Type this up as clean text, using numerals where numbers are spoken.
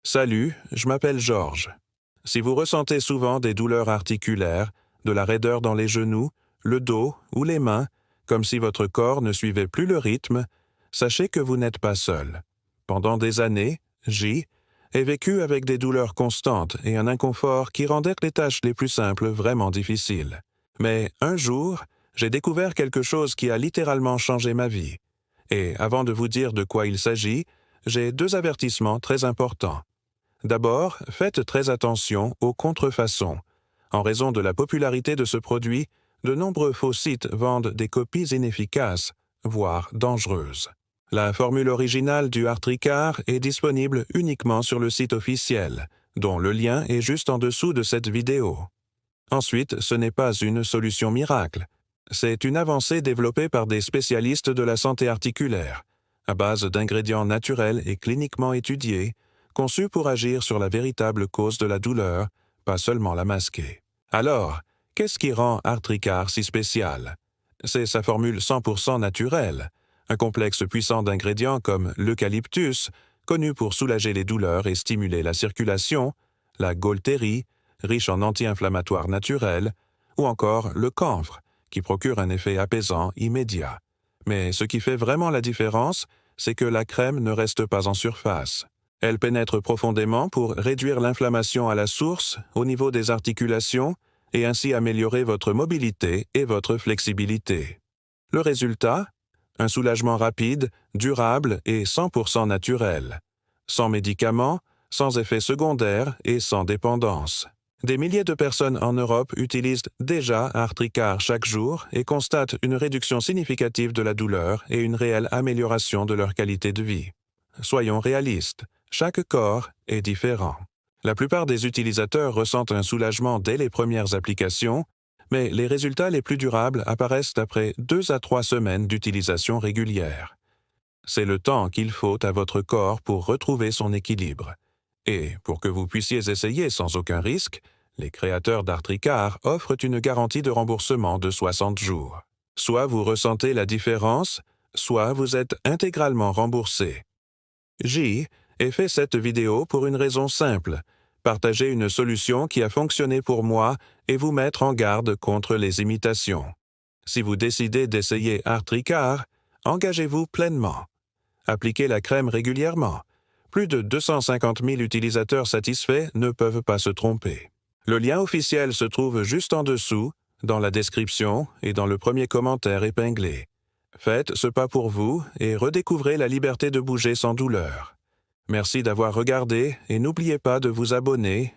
Salut, je m'appelle Georges. Si vous ressentez souvent des douleurs articulaires, de la raideur dans les genoux, le dos ou les mains, comme si votre corps ne suivait plus le rythme, sachez que vous n'êtes pas seul. Pendant des années, J ai vécu avec des douleurs constantes et un inconfort qui rendaient les tâches les plus simples vraiment difficiles. Mais un jour, j'ai découvert quelque chose qui a littéralement changé ma vie. Et avant de vous dire de quoi il s'agit, j'ai 2 avertissements très importants. D'abord, faites très attention aux contrefaçons. En raison de la popularité de ce produit, de nombreux faux sites vendent des copies inefficaces, voire dangereuses. La formule originale du Artricard est disponible uniquement sur le site officiel, dont le lien est juste en dessous de cette vidéo. Ensuite, ce n'est pas une solution miracle. C'est une avancée développée par des spécialistes de la santé articulaire, à base d'ingrédients naturels et cliniquement étudiés, conçus pour agir sur la véritable cause de la douleur, pas seulement la masquer. Alors, qu'est-ce qui rend Artricard si spécial? C'est sa formule 100% naturelle, un complexe puissant d'ingrédients comme l'eucalyptus, connu pour soulager les douleurs et stimuler la circulation, la gaultérie, riche en anti-inflammatoires naturels, ou encore le camphre, qui procure un effet apaisant immédiat. Mais ce qui fait vraiment la différence, c'est que la crème ne reste pas en surface. Elle pénètre profondément pour réduire l'inflammation à la source, au niveau des articulations, et ainsi améliorer votre mobilité et votre flexibilité. Le résultat? Un soulagement rapide, durable et 100% naturel. Sans médicaments, sans effets secondaires et sans dépendance. Des milliers de personnes en Europe utilisent déjà Artricard chaque jour et constatent une réduction significative de la douleur et une réelle amélioration de leur qualité de vie. Soyons réalistes, chaque corps est différent. La plupart des utilisateurs ressentent un soulagement dès les premières applications, mais les résultats les plus durables apparaissent après 2 à 3 semaines d'utilisation régulière. C'est le temps qu'il faut à votre corps pour retrouver son équilibre. Et pour que vous puissiez essayer sans aucun risque, les créateurs d'Artricard offrent une garantie de remboursement de 60 jours. Soit vous ressentez la différence, soit vous êtes intégralement remboursé. J ai fait cette vidéo pour une raison simple, partager une solution qui a fonctionné pour moi et vous mettre en garde contre les imitations. Si vous décidez d'essayer Artricard, engagez-vous pleinement. Appliquez la crème régulièrement. Plus de 250 000 utilisateurs satisfaits ne peuvent pas se tromper. Le lien officiel se trouve juste en dessous, dans la description et dans le premier commentaire épinglé. Faites ce pas pour vous et redécouvrez la liberté de bouger sans douleur. Merci d'avoir regardé et n'oubliez pas de vous abonner